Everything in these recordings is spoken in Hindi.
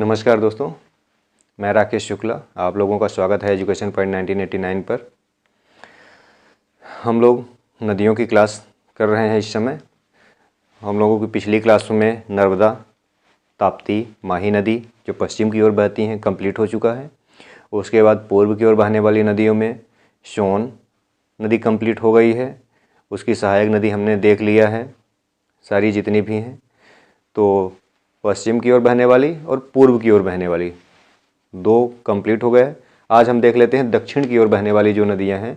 नमस्कार दोस्तों, मैं राकेश शुक्ला। आप लोगों का स्वागत है एजुकेशन पॉइंट 1989 पर। हम लोग नदियों की क्लास कर रहे हैं इस समय। हम लोगों की पिछली क्लासों में नर्मदा, ताप्ती, माही नदी जो पश्चिम की ओर बहती हैं कंप्लीट हो चुका है। उसके बाद पूर्व की ओर बहने वाली नदियों में सोन नदी कंप्लीट हो गई है। उसकी सहायक नदी हमने देख लिया है, सारी जितनी भी हैं। तो पश्चिम की ओर बहने वाली और पूर्व की ओर बहने वाली दो कंप्लीट हो गए। आज हम देख लेते हैं दक्षिण की ओर बहने वाली जो नदियां हैं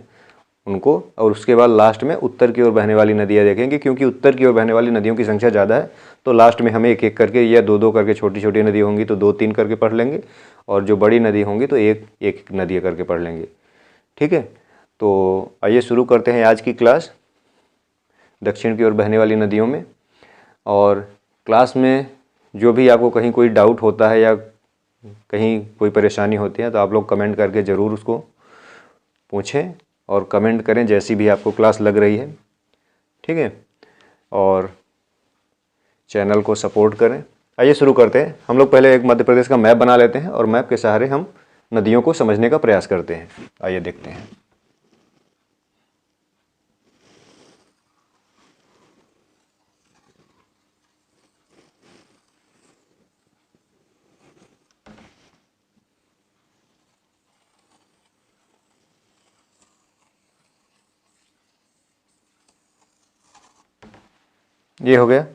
उनको, और उसके बाद लास्ट में उत्तर की ओर बहने वाली नदियां देखेंगे। क्योंकि उत्तर की ओर बहने वाली नदियों की संख्या ज़्यादा है, तो लास्ट में हमें एक एक करके या दो दो करके, छोटी छोटी नदी होंगी तो दो तीन करके पढ़ लेंगे, और जो बड़ी नदी होंगी तो एक एक नदी करके पढ़ लेंगे। ठीक है, तो आइए शुरू करते हैं आज की क्लास दक्षिण की ओर बहने वाली नदियों में। और क्लास में जो भी आपको कहीं कोई डाउट होता है या कहीं कोई परेशानी होती है तो आप लोग कमेंट करके ज़रूर उसको पूछें और कमेंट करें जैसी भी आपको क्लास लग रही है। ठीक है, और चैनल को सपोर्ट करें। आइए शुरू करते हैं। हम लोग पहले एक मध्य प्रदेश का मैप बना लेते हैं और मैप के सहारे हम नदियों को समझने का प्रयास करते हैं। आइए देखते हैं। ये हो गया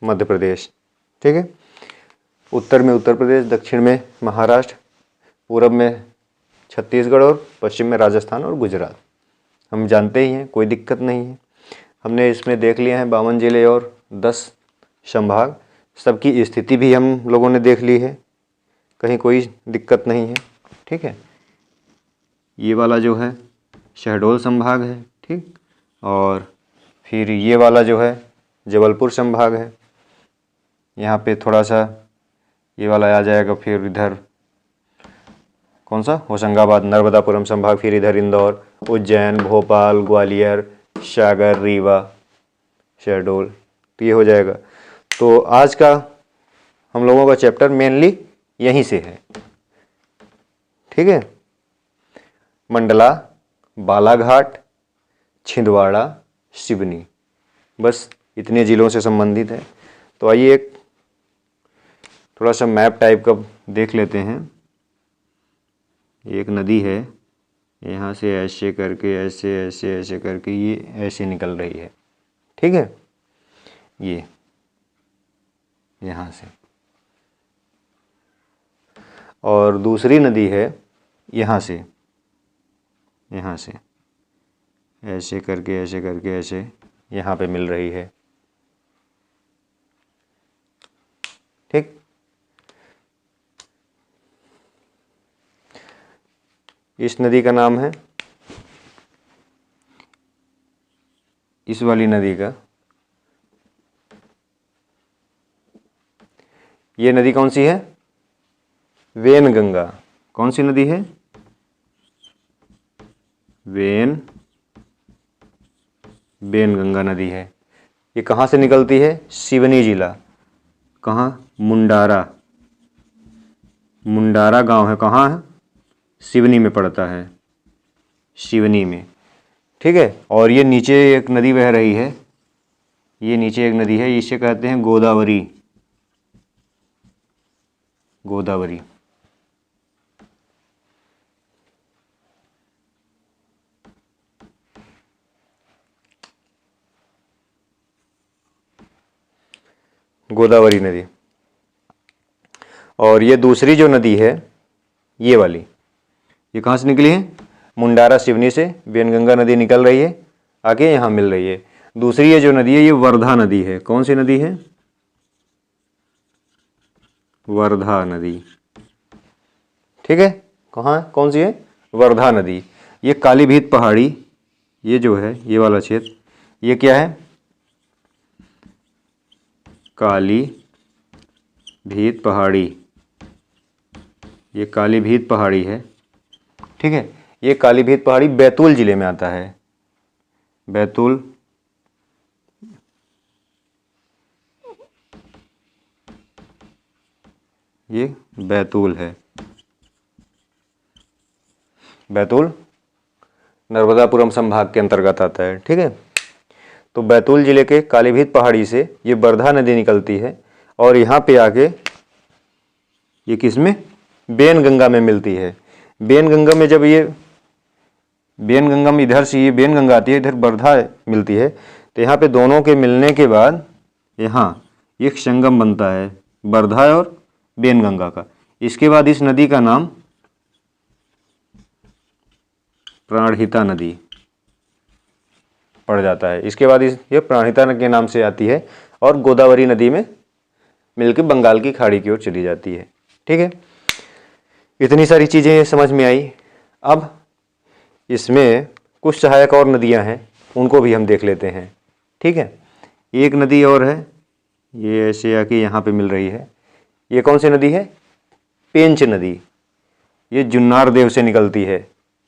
मध्य प्रदेश। ठीक है, उत्तर में उत्तर प्रदेश, दक्षिण में महाराष्ट्र, पूरब में छत्तीसगढ़ और पश्चिम में राजस्थान और गुजरात। हम जानते ही हैं, कोई दिक्कत नहीं है। हमने इसमें देख लिए हैं 52 जिले और 10 संभाग। सबकी स्थिति भी हम लोगों ने देख ली है, कहीं कोई दिक्कत नहीं है। ठीक है, ये वाला जो है शहडोल संभाग है। ठीक, और फिर ये वाला जो है जबलपुर संभाग है। यहाँ पे थोड़ा सा ये वाला आ जाएगा। फिर इधर कौन सा, होशंगाबाद, नर्मदापुरम संभाग। फिर इधर इंदौर, उज्जैन, भोपाल, ग्वालियर, सागर, रीवा, शहडोल, तो ये हो जाएगा। तो आज का हम लोगों का चैप्टर मेनली यहीं से है। ठीक है, मंडला, बालाघाट, छिंदवाड़ा, सिवनी, बस इतने ज़िलों से संबंधित है। तो आइए एक थोड़ा सा मैप टाइप का देख लेते हैं। एक नदी है, यहाँ से ऐसे करके, ऐसे ऐसे ऐसे करके ये ऐसे निकल रही है। ठीक है, ये यहाँ से, और दूसरी नदी है यहाँ से, यहाँ से ऐसे करके, ऐसे करके, ऐसे यहाँ पे मिल रही है। ठीक, इस नदी का नाम है, इस वाली नदी का, ये नदी कौन सी है? वेनगंगा। कौन सी नदी है? वेनगंगा नदी है। ये कहाँ से निकलती है? सिवनी जिला। कहाँ? मुंडारा। मुंडारा गांव है, कहाँ है? सिवनी में पड़ता है, सिवनी में। ठीक है, और ये नीचे एक नदी बह रही है, ये नीचे एक नदी है, इसे कहते हैं गोदावरी। गोदावरी। गोदावरी नदी। और ये दूसरी जो नदी है, ये वाली, ये कहाँ से निकली है? मुंडारा सिवनी से वेनगंगा नदी निकल रही है, आगे यहाँ मिल रही है। दूसरी ये जो नदी है, ये वर्धा नदी है। कौन सी नदी है? वर्धा नदी। ठीक है, कहाँ, कौन सी है? वर्धा नदी। ये कालीभीत पहाड़ी, ये जो है ये वाला क्षेत्र, ये क्या है? कालीभीत पहाड़ी। ये कालीभीत पहाड़ी है। ठीक है, ये कालीभीत पहाड़ी बैतूल जिले में आता है। बैतूल, ये बैतूल है। बैतूल नर्मदापुरम संभाग के अंतर्गत आता है। ठीक है, तो बैतूल जिले के कालीभीत पहाड़ी से ये वर्धा नदी निकलती है और यहाँ पे आके ये किसमें, बेनगंगा में मिलती है। बेनगंगा में जब ये बेनगंगा में इधर से ये बेनगंगा आती है, इधर वर्धा मिलती है, तो यहाँ पे दोनों के मिलने के बाद यहाँ एक संगम बनता है वर्धा और बेनगंगा का। इसके बाद इस नदी का नाम प्राणहिता नदी पड़ जाता है। इसके बाद ये प्राणहिता के नाम से आती है और गोदावरी नदी में मिलकर बंगाल की खाड़ी की ओर चली जाती है। ठीक है, इतनी सारी चीज़ें समझ में आई। अब इसमें कुछ सहायक और नदियां हैं, उनको भी हम देख लेते हैं। ठीक है, एक नदी और है, ये ऐसे आके यहाँ पे मिल रही है। ये कौन सी नदी है, पेंच नदी। ये जुन्नार देव से निकलती है।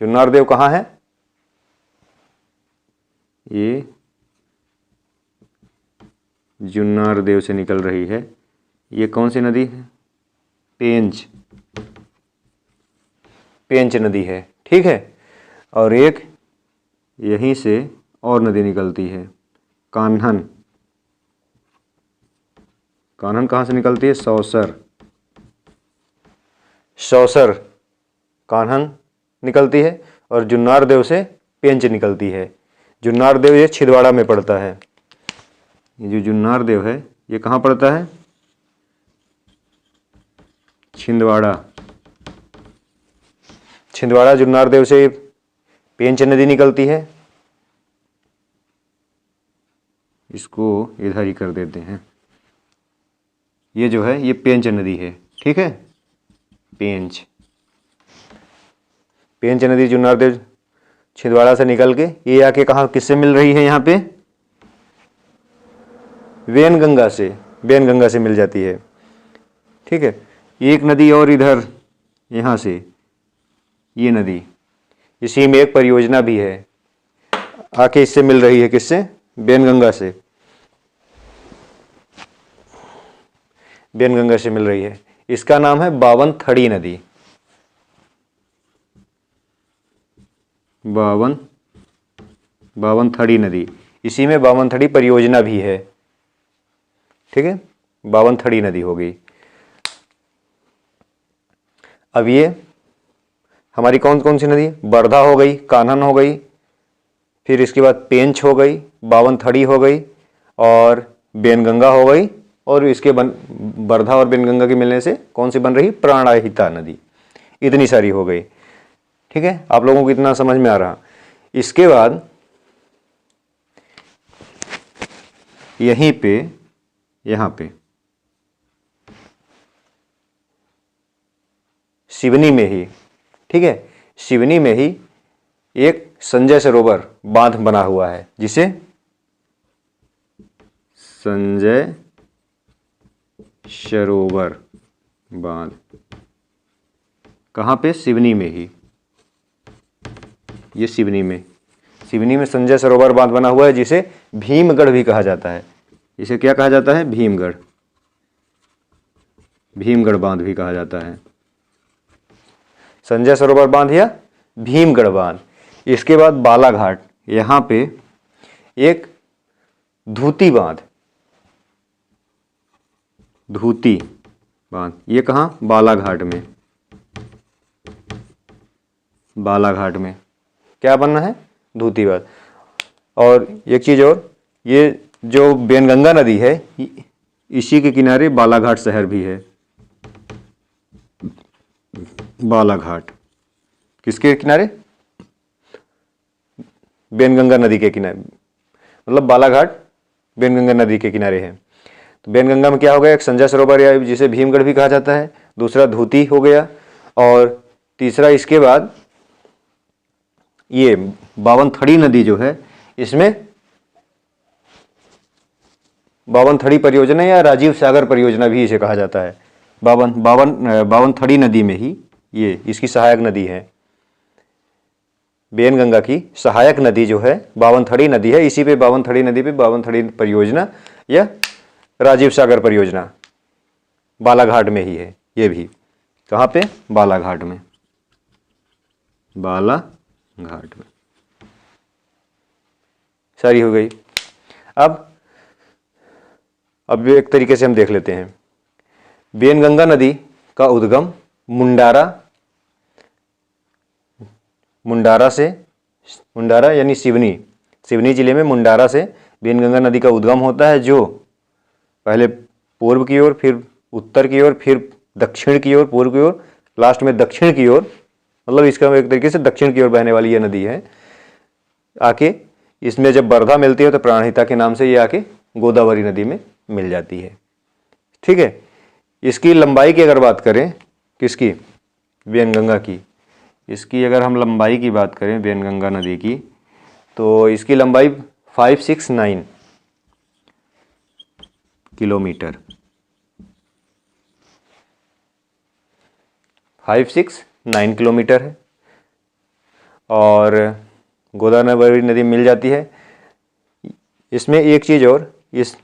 जुन्नार देव कहाँ है, ये जुन्नार देव से निकल रही है। ये कौन सी नदी है, पेंच नदी है। ठीक है, और एक यहीं से और नदी निकलती है, कान्हन। कान्हन कहाँ से निकलती है, सौसर कान्हन निकलती है और जुन्नार देव से पेंच निकलती है। जुन्नार देव ये छिंदवाड़ा में पड़ता है। ये जो जुन्नार देव है ये कहाँ पड़ता है, छिंदवाड़ा जुन्नार देव से पेंच नदी निकलती है। इसको इधर ही कर देते हैं। ये जो है ये पेंच नदी है। ठीक है, पेंच नदी जुन्नार देव छिंदवाड़ा से निकल के ये आके कहाँ किससे मिल रही है, यहाँ पे वेनगंगा से मिल जाती है। ठीक है, एक नदी और इधर यहाँ से ये नदी, इसी में एक परियोजना भी है, आके इससे मिल रही है, किससे, वेनगंगा से। वेनगंगा से मिल रही है। इसका नाम है बावनथड़ी नदी। बावनथड़ी नदी, इसी में बावनथड़ी परियोजना भी है। ठीक है, बावनथड़ी नदी हो गई। अब ये हमारी कौन कौन सी नदी है, वर्धा हो गई, कान्हन हो गई, फिर इसके बाद पेंच हो गई, बावनथड़ी हो गई और बेनगंगा हो गई। और इसके वर्धा और बेनगंगा के मिलने से कौन सी बन रही, प्राणहिता नदी। इतनी सारी हो गई। ठीक है, आप लोगों को इतना समझ में आ रहा। इसके बाद यहीं पे, यहाँ पे सिवनी में ही, ठीक है, सिवनी में ही एक संजय सरोवर बांध बना हुआ है, जिसे संजय सरोवर बांध, कहाँ पे, सिवनी में ही। ये सिवनी में संजय सरोवर बांध बना हुआ है, जिसे भीमगढ़ भी कहा जाता है। इसे क्या कहा जाता है, भीमगढ़ बांध भी कहा जाता है। संजय सरोवर बांध या भीमगढ़ बांध। इसके बाद बालाघाट, यहाँ पे एक धूती बांध, ये कहाँ, बालाघाट में क्या बनना है, धूती बांध। और एक चीज और, ये जो बेनगंगा नदी है इसी के किनारे बालाघाट शहर भी है। बालाघाट किसके किनारे, बेनगंगा नदी के किनारे, मतलब बालाघाट बेनगंगा नदी के किनारे है। तो बेनगंगा में क्या हो गया, एक संजय सरोवर या जिसे भीमगढ़ भी कहा जाता है, दूसरा धूती हो गया, और तीसरा इसके बाद ये बावनथड़ी नदी जो है, इसमें बावनथड़ी परियोजना या राजीव सागर परियोजना भी इसे कहा जाता है। बावनथड़ी नदी में ही ये इसकी सहायक नदी है। बेनगंगा की सहायक नदी जो है बावनथड़ी नदी है। इसी पे बावनथड़ी नदी पे बावनथड़ी परियोजना या राजीव सागर परियोजना बालाघाट में ही है। ये भी कहाँ पे, बालाघाट में, बालाघाट में। सारी हो गई। अब एक तरीके से हम देख लेते हैं। बेनगंगा नदी का उद्गम मुंडारा यानी सिवनी जिले में मुंडारा से बेनगंगा नदी का उद्गम होता है, जो पहले पूर्व की ओर, फिर उत्तर की ओर, फिर दक्षिण की ओर, पूर्व की ओर, लास्ट में दक्षिण की ओर, मतलब इसका एक तरीके से दक्षिण की ओर बहने वाली यह नदी है। आके इसमें जब वर्धा मिलती है तो प्राणहिता के नाम से ये आके गोदावरी नदी में मिल जाती है। ठीक है। इसकी लंबाई की अगर बात करें, किसकी, बेनगंगा की, इसकी अगर हम लंबाई की बात करें बेनगंगा नदी की, तो इसकी लंबाई 569 किलोमीटर, 569 किलोमीटर है। और गोदावरी नदी मिल जाती है। इसमें एक चीज़ और, इस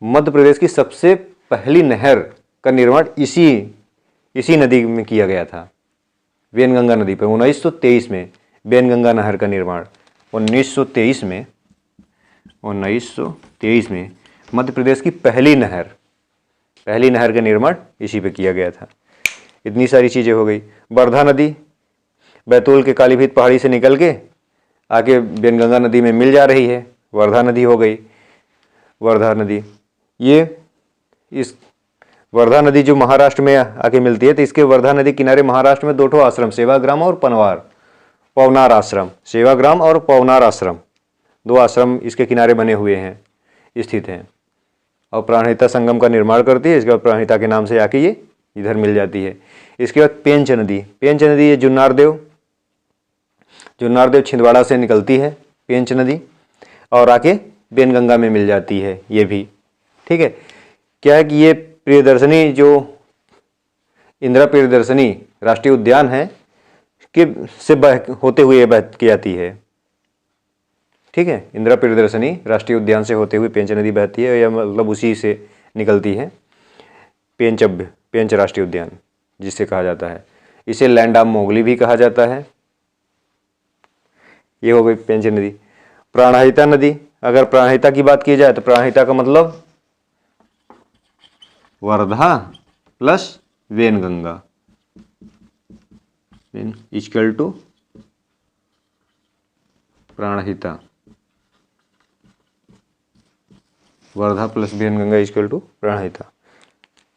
मध्य प्रदेश की सबसे पहली नहर का निर्माण इसी नदी में किया गया था, बेनगंगा नदी पर 1923 में। बेनगंगा नहर का निर्माण 1923 में मध्य प्रदेश की पहली नहर का निर्माण इसी पे किया गया था। इतनी सारी चीज़ें हो गई। वर्धा नदी बैतूल के कालीभीत पहाड़ी से निकल के आके बेनगंगा नदी में मिल जा रही है, वर्धा नदी हो गई। वर्धा नदी, ये इस वर्धा नदी जो महाराष्ट्र में आके मिलती है, तो इसके वर्धा नदी किनारे महाराष्ट्र में 2 आश्रम, सेवाग्राम और पवनार आश्रम, सेवाग्राम और पवनार आश्रम, 2 आश्रम इसके किनारे बने हुए हैं, स्थित हैं। और प्राणहिता संगम का निर्माण करती है। इसके बाद प्राणहिता के नाम से आके ये इधर मिल जाती है। इसके बाद पेंच नदी ये जुन्नार देव छिंदवाड़ा से निकलती है पेंच नदी, और आके बेनगंगा में मिल जाती है ये भी। ठीक है। क्या है कि ये प्रियदर्शनी, जो इंदिरा प्रियदर्शनी राष्ट्रीय उद्यान है कि से होते हुए बह के आती है। ठीक है। इंदिरा प्रियदर्शनी राष्ट्रीय उद्यान से होते हुए पेंच नदी बहती है, या मतलब उसी से निकलती है। पेंच राष्ट्रीय उद्यान जिसे कहा जाता है, इसे लैंड ऑफ मोगली भी कहा जाता है। ये हो गई पेंच नदी। प्राणहिता नदी, अगर प्राणहिता की बात की जाए तो प्राणहिता का मतलब Wardha plus Wainganga equal to Pranhita, Wardha plus Wainganga equal to Pranhita.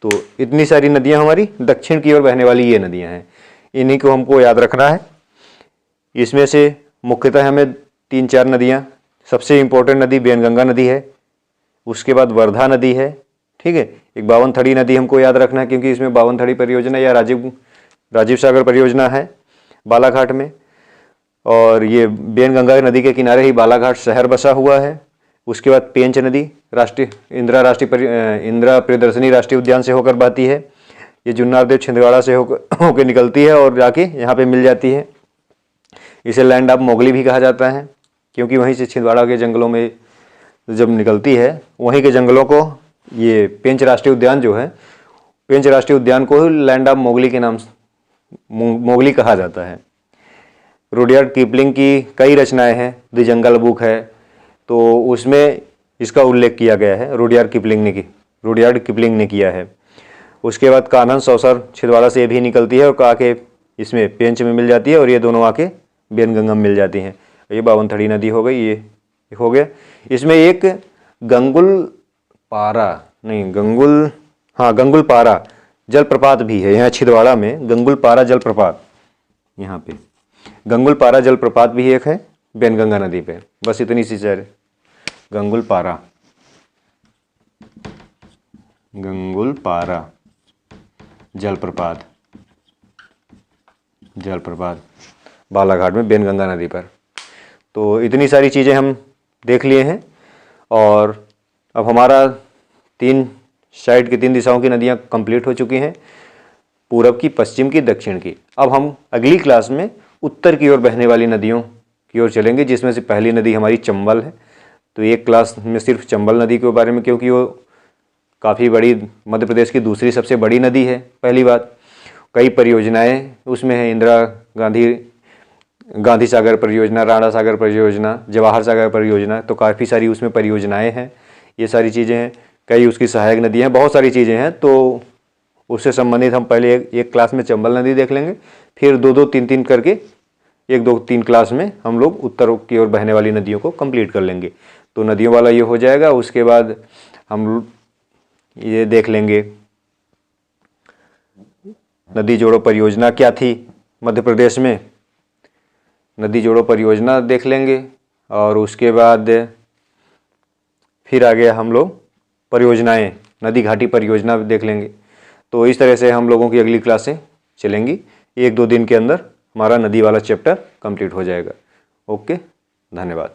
तो इतनी सारी नदियां हमारी दक्षिण की ओर बहने वाली ये नदियां हैं, इन्हीं को हमको याद रखना है। इसमें से मुख्यतः हमें 3-4 नदियां, सबसे इम्पोर्टेंट नदी बेनगंगा नदी है, उसके बाद वर्धा नदी है। ठीक है। एक बावनथड़ी नदी हमको याद रखना है, क्योंकि इसमें बावनथड़ी परियोजना या राजीव सागर परियोजना है बालाघाट में, और ये बेनगंगा नदी के किनारे ही बालाघाट शहर बसा हुआ है। उसके बाद पेंच नदी इंदिरा प्रियदर्शनी राष्ट्रीय उद्यान से होकर बहती है। ये जुन्नार देव छिंदवाड़ा से होकर निकलती है और जाके यहाँ पे मिल जाती है। इसे लैंड ऑफ मोगली भी कहा जाता है, क्योंकि वहीं से छिंदवाड़ा के जंगलों में जब निकलती है, वहीं के जंगलों को ये पेंच राष्ट्रीय उद्यान जो है, पेंच राष्ट्रीय उद्यान को लैंड ऑफ मोगली के नाम मोगली कहा जाता है। रुडयार्ड किपलिंग की कई रचनाएं हैं, द जंगल बुक है, तो उसमें इसका उल्लेख किया गया है, रुडयार्ड किपलिंग ने किया है। उसके बाद कान्हन सौसर छिंदवाड़ा से भी निकलती है और आके इसमें पेंच में मिल जाती है, और ये दोनों आके बेनगंगा में मिल जाती हैं। ये बावनथड़ी नदी हो गई, ये हो गया। इसमें एक गंगुलपारा जलप्रपात भी है यहाँ छिंदवाड़ा में। गंगुलपारा जलप्रपात, यहाँ पे गंगुलपारा जलप्रपात भी एक है बेनगंगा नदी पे। बस इतनी सी चीज़, गंगुलपारा जलप्रपात बालाघाट में बेनगंगा नदी पर। तो इतनी सारी चीज़ें हम देख लिए हैं, और अब हमारा 3 साइड की 3 दिशाओं की नदियाँ कंप्लीट हो चुकी हैं, पूरब की, पश्चिम की, दक्षिण की। अब हम अगली क्लास में उत्तर की ओर बहने वाली नदियों की ओर चलेंगे, जिसमें से पहली नदी हमारी चंबल है। तो एक क्लास में सिर्फ चंबल नदी के बारे में, क्योंकि वो काफ़ी बड़ी, मध्य प्रदेश की दूसरी सबसे बड़ी नदी है, पहली बात। कई परियोजनाएं उसमें हैं, इंदिरा गांधी सागर परियोजना, राणा सागर परियोजना, जवाहर सागर परियोजना, तो काफ़ी सारी उसमें परियोजनाएं हैं। ये सारी चीज़ें हैं, कई उसकी सहायक नदियाँ हैं, बहुत सारी चीज़ें हैं। तो उससे संबंधित हम पहले एक क्लास में चंबल नदी देख लेंगे, फिर 2-2, 3-3 करके 1-2-3 क्लास में हम लोग उत्तर की ओर बहने वाली नदियों को कंप्लीट कर लेंगे। तो नदियों वाला ये हो जाएगा। उसके बाद हम ये देख लेंगे नदी जोड़ो परियोजना क्या थी मध्य प्रदेश में, नदी जोड़ो परियोजना देख लेंगे। और उसके बाद फिर आ गया हम लोग परियोजनाएं, नदी घाटी परियोजना देख लेंगे। तो इस तरह से हम लोगों की अगली क्लासें चलेंगी। 1-2 दिन के अंदर हमारा नदी वाला चैप्टर कंप्लीट हो जाएगा। ओके, धन्यवाद।